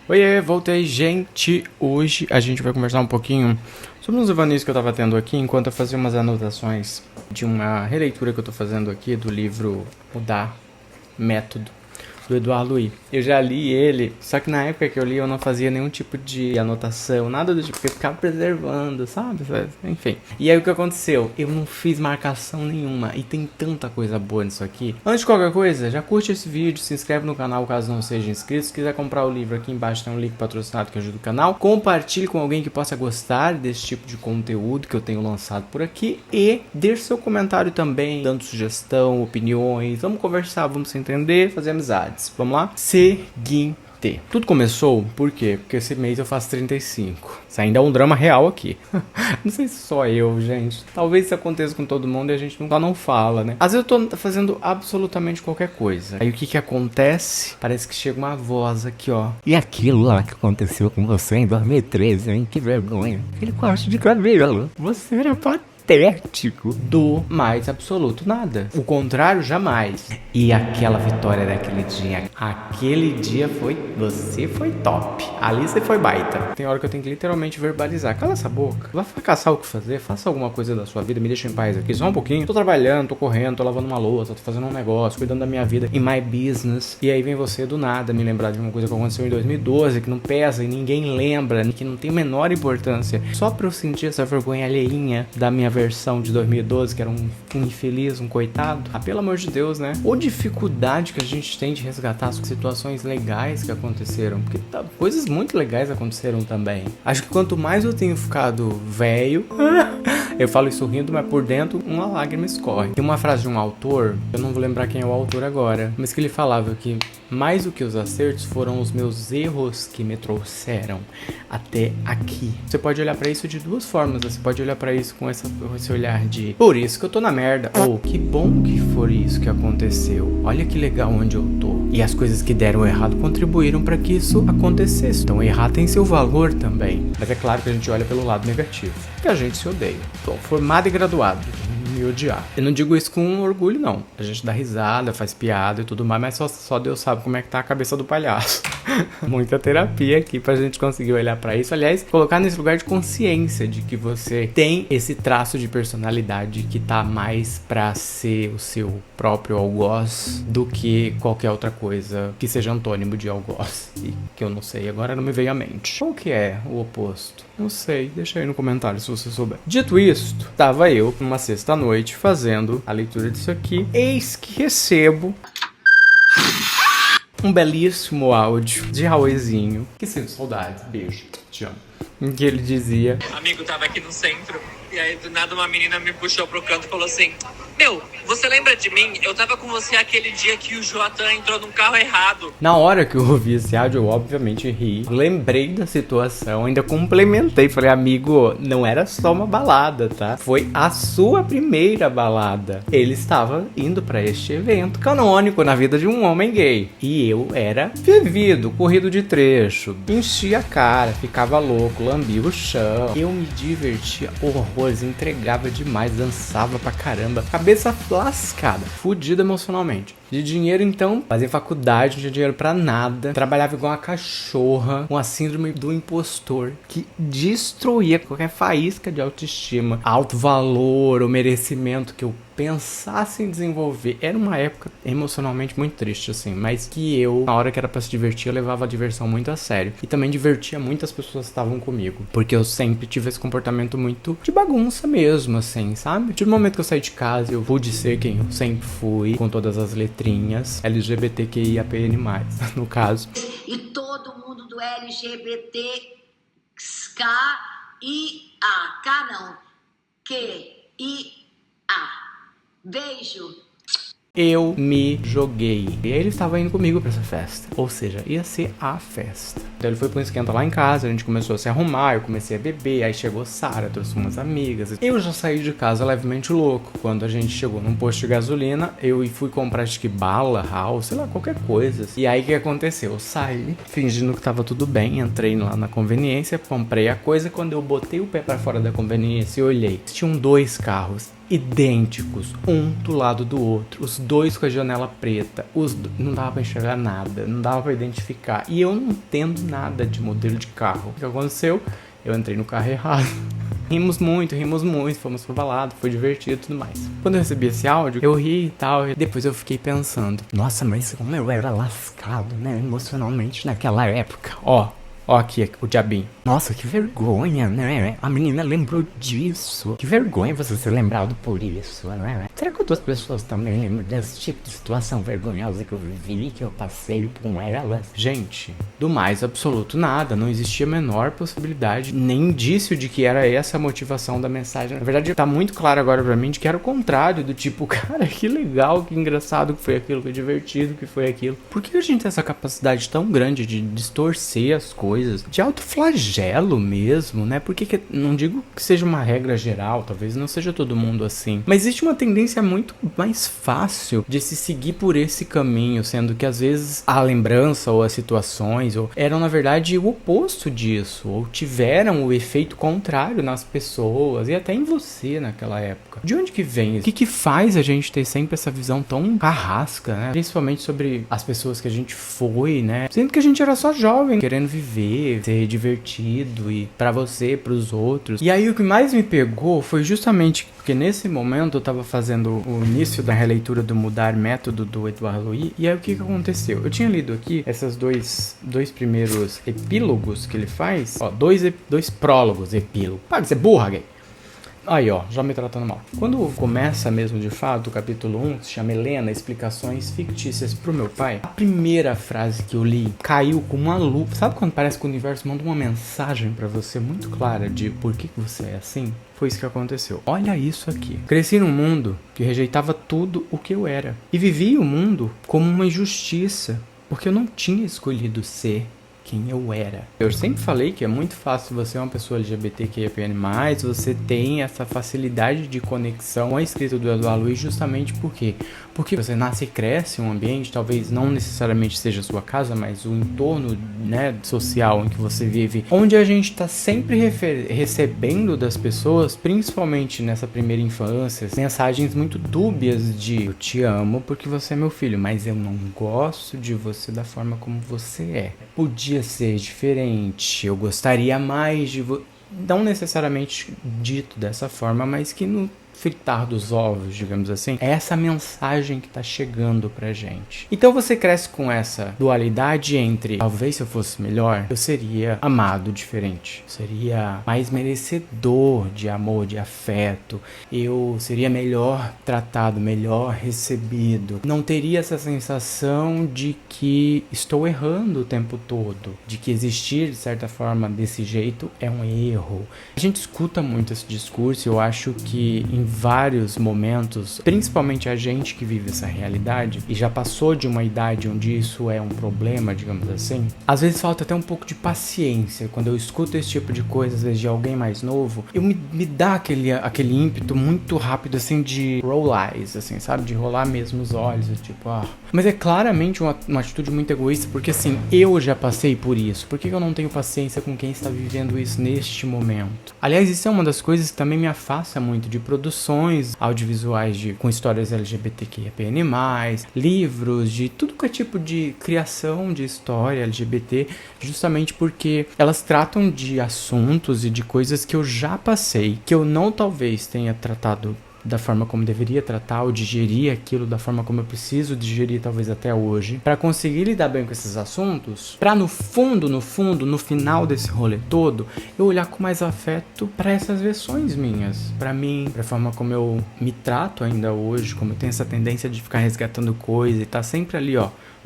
Oiê, voltei, gente. Hoje a gente vai conversar um pouquinho sobre uns devaneios que eu tava tendo aqui enquanto eu fazia umas anotações de uma releitura que eu tô fazendo aqui do livro Mudar Método, do Edouard Louis. Eu já li ele, só que na época que eu li eu não fazia nenhum tipo de anotação, nada do tipo, porque eu ficava preservando, sabe? Enfim. E aí o que aconteceu? Eu não fiz marcação nenhuma e tem tanta coisa boa nisso aqui. Antes de qualquer coisa, já curte esse vídeo, se inscreve no canal caso não seja inscrito. Se quiser comprar o livro, aqui embaixo tem um link patrocinado que ajuda o canal. Compartilhe com alguém que possa gostar desse tipo de conteúdo que eu tenho lançado por aqui. E deixe seu comentário também, dando sugestão, opiniões. Vamos conversar, vamos se entender, fazer amizades. Vamos lá? Seguinte. Tudo começou, por quê? Porque esse mês eu faço 35. Isso ainda é um drama real aqui. Não sei se só eu, gente. Talvez isso aconteça com todo mundo e a gente nunca não fala, né? Às vezes eu tô fazendo absolutamente qualquer coisa. Aí o que acontece? Parece que chega uma voz aqui, ó. E aquilo lá que aconteceu com você em 2013, hein? Que vergonha. Aquele corte de cabelo. Você era patético. Do mais absoluto nada. O contrário, jamais. E aquela vitória daquele dia. Aquele dia foi... Você foi top. Ali você foi baita. Tem hora que eu tenho que literalmente verbalizar. Cala essa boca. Vai caçar o que fazer. Faça alguma coisa da sua vida. Me deixa em paz aqui. Só um pouquinho. Tô trabalhando, tô correndo, tô lavando uma louça, tô fazendo um negócio, cuidando da minha vida. In my business. E aí vem você do nada me lembrar de uma coisa que aconteceu em 2012. Que não pesa e ninguém lembra. Que não tem menor importância. Só pra eu sentir essa vergonha alheinha da minha versão de 2012, que era um infeliz, um coitado. Ah, pelo amor de Deus, né? Ou dificuldade que a gente tem de resgatar as situações legais que aconteceram. Porque coisas muito legais aconteceram também. Acho que quanto mais eu tenho ficado velho... Eu falo isso rindo, mas por dentro uma lágrima escorre. Tem uma frase de um autor, eu não vou lembrar quem é o autor agora, mas que ele falava que mais do que os acertos foram os meus erros que me trouxeram até aqui. Você pode olhar pra isso de duas formas. Você pode olhar pra isso com esse olhar de por isso que eu tô na merda, ou que bom que foi isso que aconteceu. Olha que legal onde eu tô. E as coisas que deram errado contribuíram pra que isso acontecesse. Então errar tem seu valor também. Mas é claro que a gente olha pelo lado negativo, que a gente se odeia. Tô formado e graduado. Me odiar. Eu não digo isso com orgulho, não. A gente dá risada, faz piada e tudo mais, mas só Deus sabe como é que tá a cabeça do palhaço. Muita terapia aqui pra gente conseguir olhar pra isso. Aliás, colocar nesse lugar de consciência de que você tem esse traço de personalidade que tá mais pra ser o seu próprio algoz do que qualquer outra coisa que seja antônimo de algoz. E que eu não sei, agora não me veio à mente. Qual que é o oposto? Não sei, deixa aí no comentário se você souber. Dito isto, tava eu numa sexta-noite fazendo a leitura disso aqui. Eis que recebo um belíssimo áudio de Rauezinho. Que sinto saudades, beijo, te amo. Em que ele dizia: amigo, tava aqui no centro e aí do nada uma menina me puxou pro canto e falou assim: meu, você lembra de mim? Eu tava com você aquele dia que o Joatan entrou num carro errado. Na hora que eu ouvi esse áudio, eu obviamente ri. Lembrei da situação, ainda complementei. Falei, amigo, não era só uma balada, tá? Foi a sua primeira balada. Ele estava indo pra este evento canônico na vida de um homem gay. E eu era vivido, corrido de trecho. Enchia a cara, ficava louco, lambia o chão. Eu me divertia horrores, entregava demais, dançava pra caramba. Cabeça lascada, fudida emocionalmente. De dinheiro, então, fazia faculdade, não tinha dinheiro pra nada. Trabalhava igual uma cachorra, com a síndrome do impostor, que destruía qualquer faísca de autoestima, alto valor ou merecimento que eu pensasse em desenvolver. Era uma época emocionalmente muito triste, assim, mas que eu, na hora que era pra se divertir, eu levava a diversão muito a sério. E também divertia muitas pessoas que estavam comigo, porque eu sempre tive esse comportamento muito de bagunça mesmo, assim, sabe? Tive um momento que eu saí de casa e eu pude ser quem eu sempre fui, com todas as letrinhas, LGBTQIAPN+, no caso. E todo mundo do LGBTQIA, K não, QIA. Beijo. Eu me joguei. E aí ele estava indo comigo pra essa festa. Ou seja, ia ser a festa. Então ele foi pra um esquenta lá em casa, a gente começou a se arrumar, eu comecei a beber, aí chegou Sara, trouxe umas amigas. Eu já saí de casa levemente louco. Quando a gente chegou num posto de gasolina, eu fui comprar, acho que bala, house, sei lá, qualquer coisa. E aí o que aconteceu? Eu saí, fingindo que tava tudo bem, entrei lá na conveniência, comprei a coisa. Quando eu botei o pé pra fora da conveniência e olhei, tinham 2 carros idênticos, um do lado do outro, os dois com a janela preta, não dava pra enxergar nada, não dava pra identificar, e eu não entendo nada de modelo de carro. O que aconteceu? Eu entrei no carro errado. Rimos muito, fomos pra balada, foi divertido e tudo mais. Quando eu recebi esse áudio, eu ri e tal, e depois eu fiquei pensando, Nossa, mas como eu era lascado, né, emocionalmente naquela época. ó aqui, o diabinho. Nossa, que vergonha, né? A menina lembrou disso. Que vergonha você ser lembrado por isso, né? Será que outras pessoas também lembram desse tipo de situação vergonhosa que eu vivi, que eu passei com elas? Gente, do mais absoluto nada, não existia a menor possibilidade, nem indício de que era essa a motivação da mensagem. Na verdade, tá muito claro agora pra mim de que era o contrário, do tipo, cara, que legal, que engraçado que foi aquilo, que divertido que foi aquilo. Por que a gente tem essa capacidade tão grande de distorcer as coisas? De autoflagelo mesmo, né? Porque não digo que seja uma regra geral, talvez não seja todo mundo assim, mas existe uma tendência muito mais fácil de se seguir por esse caminho, sendo que às vezes a lembrança ou as situações eram na verdade o oposto disso, ou tiveram o efeito contrário nas pessoas e até em você naquela época. De onde que vem isso? O que faz a gente ter sempre essa visão tão carrasca, né? Principalmente sobre as pessoas que a gente foi, né? Sendo que a gente era só jovem, querendo viver, ser divertido e pra você, pros outros. E aí o que mais me pegou foi justamente porque nesse momento eu tava fazendo o início da releitura do Mudar Método do Edouard Louis, e aí o que aconteceu? Eu tinha lido aqui esses dois primeiros epílogos que ele faz, dois prólogos, epílogo. Para de ser burra, gay! Aí, já me tratando mal. Quando começa mesmo, de fato, o capítulo 1, que se chama Helena, Explicações Fictícias pro Meu Pai, a primeira frase que eu li caiu com uma lupa. Sabe quando parece que o universo manda uma mensagem pra você muito clara de por que você é assim? Foi isso que aconteceu. Olha isso aqui. Cresci num mundo que rejeitava tudo o que eu era. E vivi o mundo como uma injustiça, porque eu não tinha escolhido ser quem eu era. Eu sempre falei que é muito fácil você ser uma pessoa LGBTQIAPN+, você tem essa facilidade de conexão com a escrita do Edouard Louis justamente porque você nasce e cresce em um ambiente, talvez não necessariamente seja a sua casa, mas o entorno, né, social em que você vive, onde a gente está sempre recebendo das pessoas, principalmente nessa primeira infância, mensagens muito dúbias de eu te amo porque você é meu filho, mas eu não gosto de você da forma como você é. Podia ser diferente, eu gostaria mais de você. Não necessariamente dito dessa forma, mas que no fritar dos ovos, digamos assim, é essa mensagem que tá chegando pra gente. Então você cresce com essa dualidade entre talvez se eu fosse melhor, eu seria amado diferente, eu seria mais merecedor de amor, de afeto, eu seria melhor tratado, melhor recebido, não teria essa sensação de que estou errando o tempo todo, de que existir de certa forma desse jeito é um erro. A gente escuta muito esse discurso, eu acho que em vários momentos, principalmente a gente que vive essa realidade e já passou de uma idade onde isso é um problema, digamos assim, às vezes falta até um pouco de paciência. Quando eu escuto esse tipo de coisa, às vezes de alguém mais novo, me dá aquele ímpeto muito rápido, assim, de roll eyes, assim, sabe? De rolar mesmo os olhos, tipo, Mas é claramente uma atitude muito egoísta, porque assim, eu já passei por isso. Por que eu não tenho paciência com quem está vivendo isso neste momento? Aliás, isso é uma das coisas que também me afasta muito de produções audiovisuais com histórias LGBTQIAPN+, livros, de tudo que é tipo de criação de história LGBT, justamente porque elas tratam de assuntos e de coisas que eu já passei, que eu não talvez tenha tratado da forma como deveria tratar, ou digerir aquilo da forma como eu preciso digerir talvez até hoje, para conseguir lidar bem com esses assuntos, para no fundo, no final desse rolê todo, eu olhar com mais afeto para essas versões minhas, para mim, para a forma como eu me trato ainda hoje, como eu tenho essa tendência de ficar resgatando coisa e tá sempre ali,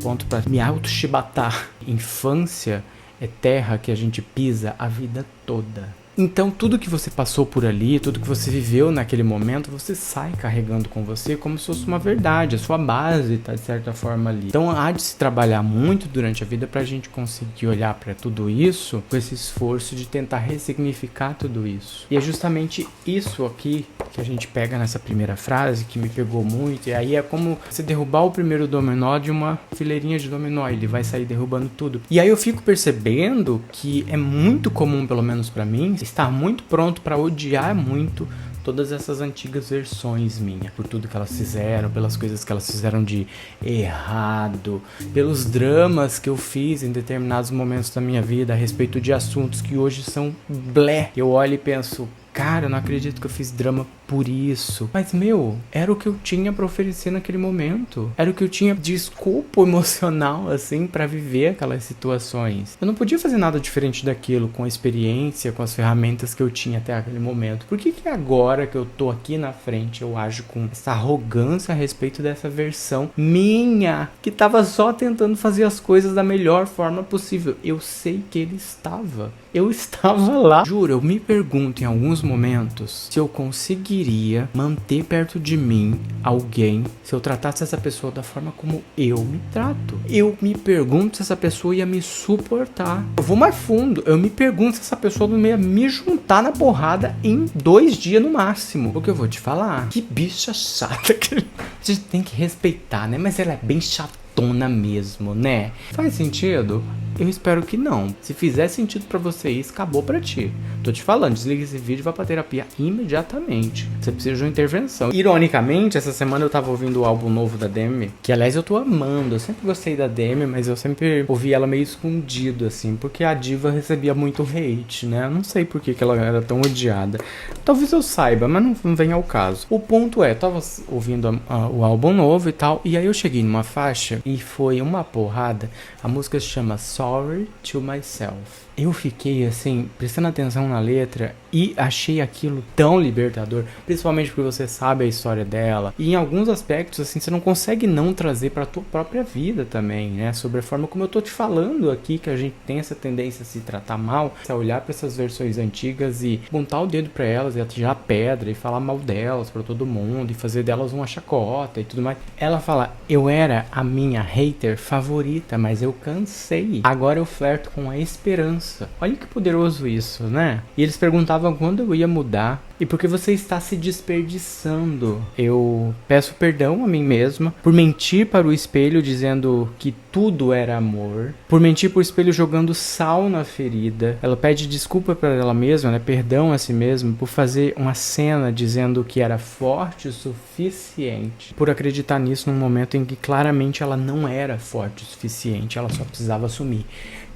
ponto para me auto-chibatar. Infância é terra que a gente pisa a vida toda. Então tudo que você passou por ali, tudo que você viveu naquele momento, você sai carregando com você como se fosse uma verdade, a sua base tá de certa forma ali. Então há de se trabalhar muito durante a vida pra gente conseguir olhar pra tudo isso com esse esforço de tentar ressignificar tudo isso. E é justamente isso aqui que a gente pega nessa primeira frase que me pegou muito, e aí é como você derrubar o primeiro dominó de uma fileirinha de dominó, ele vai sair derrubando tudo. E aí eu fico percebendo que é muito comum, pelo menos pra mim, estar muito pronto para odiar muito todas essas antigas versões minhas, por tudo que elas fizeram, pelas coisas que elas fizeram de errado, pelos dramas que eu fiz em determinados momentos da minha vida a respeito de assuntos que hoje são blé. Eu olho e penso, cara, eu não acredito que eu fiz drama por isso. Mas, era o que eu tinha pra oferecer naquele momento. Era o que eu tinha de escopo emocional, assim, pra viver aquelas situações. Eu não podia fazer nada diferente daquilo, com a experiência, com as ferramentas que eu tinha até aquele momento. Por que agora que eu tô aqui na frente, eu ajo com essa arrogância a respeito dessa versão minha, que tava só tentando fazer as coisas da melhor forma possível? Eu sei que ele estava. Eu estava lá. Juro, eu me pergunto em alguns momentos se eu conseguiria manter perto de mim alguém se eu tratasse essa pessoa da forma como eu me trato. Eu me pergunto se essa pessoa ia me suportar. Eu vou mais fundo. Eu me pergunto se essa pessoa não ia me juntar na porrada em 2 dias no máximo. O que eu vou te falar? Que bicha chata. A gente tem que respeitar, né? Mas ela é bem chatona mesmo, né? Faz sentido? Eu espero que não. Se fizer sentido pra você isso, acabou pra ti. Tô te falando, desliga esse vídeo e vá pra terapia imediatamente. Você precisa de uma intervenção. Ironicamente, essa semana eu tava ouvindo o álbum novo da Demi, que aliás eu tô amando. Eu sempre gostei da Demi, mas eu sempre ouvi ela meio escondido, assim, porque a diva recebia muito hate, né? Eu não sei por que ela era tão odiada. Talvez eu saiba, mas não vem ao caso. O ponto é, eu tava ouvindo o álbum novo e tal, e aí eu cheguei numa faixa e foi uma porrada. A música se chama Sorry to Myself. Eu fiquei assim, prestando atenção na letra e achei aquilo tão libertador, principalmente porque você sabe a história dela. E em alguns aspectos, assim, você não consegue não trazer pra tua própria vida também, né? Sobre a forma como eu tô te falando aqui, que a gente tem essa tendência a se tratar mal, a olhar pra essas versões antigas e apontar o dedo pra elas e atirar pedra e falar mal delas pra todo mundo e fazer delas uma chacota e tudo mais. Ela fala, eu era a minha hater favorita, mas eu cansei. Agora eu flerto com a esperança. Olha que poderoso isso, né? E eles perguntavam quando eu ia mudar e por que você está se desperdiçando. Eu peço perdão a mim mesma por mentir para o espelho dizendo que tudo era amor, por mentir para o espelho jogando sal na ferida. Ela pede desculpa para ela mesma, né? Perdão a si mesma por fazer uma cena dizendo que era forte o suficiente, por acreditar nisso num momento em que claramente ela não era forte o suficiente, ela só precisava assumir.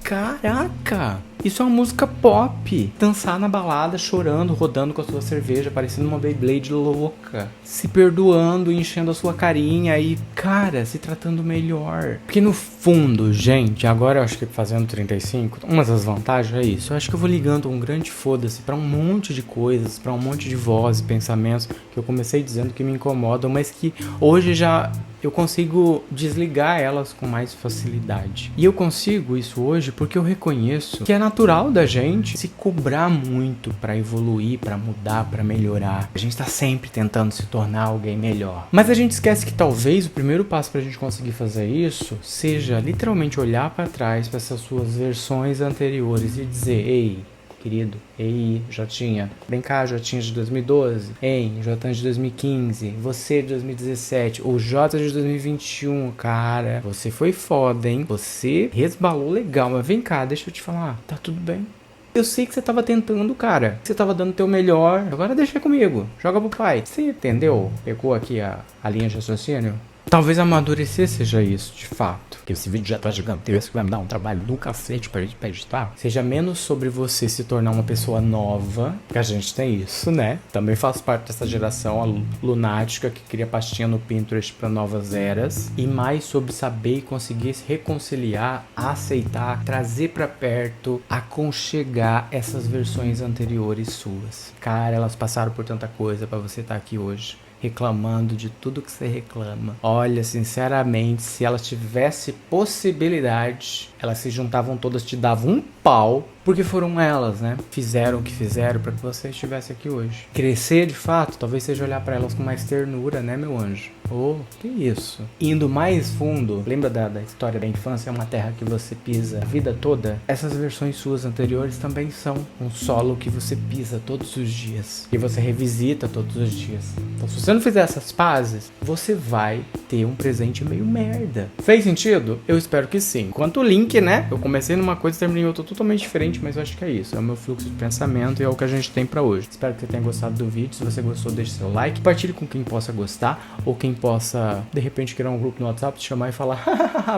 Caraca, isso é uma música pop. Dançar na balada, chorando, rodando com a sua cerveja, parecendo uma Beyblade louca, se perdoando, enchendo a sua carinha e, cara, se tratando melhor. Porque no fundo, gente, agora eu acho que fazendo 35, uma das vantagens é isso. Eu acho que eu vou ligando um grande foda-se pra um monte de coisas, pra um monte de vozes, pensamentos que eu comecei dizendo que me incomodam, mas que hoje já eu consigo desligar elas com mais facilidade. E eu consigo isso hoje porque eu reconheço que é natural da gente se cobrar muito pra evoluir, pra mudar, pra melhorar. A gente tá sempre tentando se tornar alguém melhor. Mas a gente esquece que talvez o primeiro passo pra gente conseguir fazer isso seja literalmente olhar pra trás, pra essas suas versões anteriores e dizer, ei, querido, ei, Jotinha, vem cá, Jotinha de 2012, ei, Jotinha de 2015, você de 2017, o Jota de 2021, cara, você foi foda, hein? Você resbalou legal, mas vem cá, deixa eu te falar, tá tudo bem. Eu sei que você tava tentando, cara, você tava dando o teu melhor, agora deixa comigo, joga pro pai. Você entendeu? Pegou aqui a linha de raciocínio? Talvez amadurecer seja isso, de fato. Porque esse vídeo já tá gigantesco, vai me dar um trabalho do cacete pra editar. Seja menos sobre você se tornar uma pessoa nova, que a gente tem isso, né? Também faço parte dessa geração a lunática que cria pastinha no Pinterest pra novas eras. E mais sobre saber e conseguir se reconciliar, aceitar, trazer pra perto, aconchegar essas versões anteriores suas. Cara, elas passaram por tanta coisa pra você estar aqui hoje, reclamando de tudo que você reclama. Olha, sinceramente, se elas tivessem possibilidade, elas se juntavam todas, te davam um pau, porque foram elas, né? Fizeram o que fizeram para que você estivesse aqui hoje. Crescer, de fato, talvez seja olhar para elas com mais ternura, né, meu anjo? Oh, que isso. Indo mais fundo, lembra da história da infância, é uma terra que você pisa a vida toda? Essas versões suas anteriores também são um solo que você pisa todos os dias. E você revisita todos os dias. Então, se você não fizer essas pazes, você vai ter um presente meio merda. Fez sentido? Eu espero que sim. Quanto o link, né? Eu comecei numa coisa e terminei em outra totalmente diferente, mas eu acho que é isso. É o meu fluxo de pensamento e é o que a gente tem pra hoje. Espero que você tenha gostado do vídeo. Se você gostou, deixe seu like. Compartilhe com quem possa gostar ou quem possa, de repente, criar um grupo no WhatsApp, te chamar e falar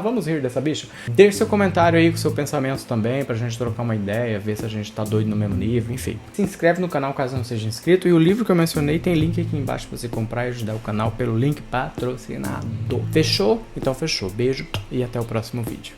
vamos rir dessa bicha. Deixe seu comentário aí com seu pensamento também, pra gente trocar uma ideia, ver se a gente tá doido no mesmo nível, enfim. Se inscreve no canal caso não seja inscrito. E o livro que eu mencionei tem link aqui embaixo pra você comprar e ajudar o canal pelo link patrocinado. Fechou? Então fechou. Beijo e até o próximo vídeo.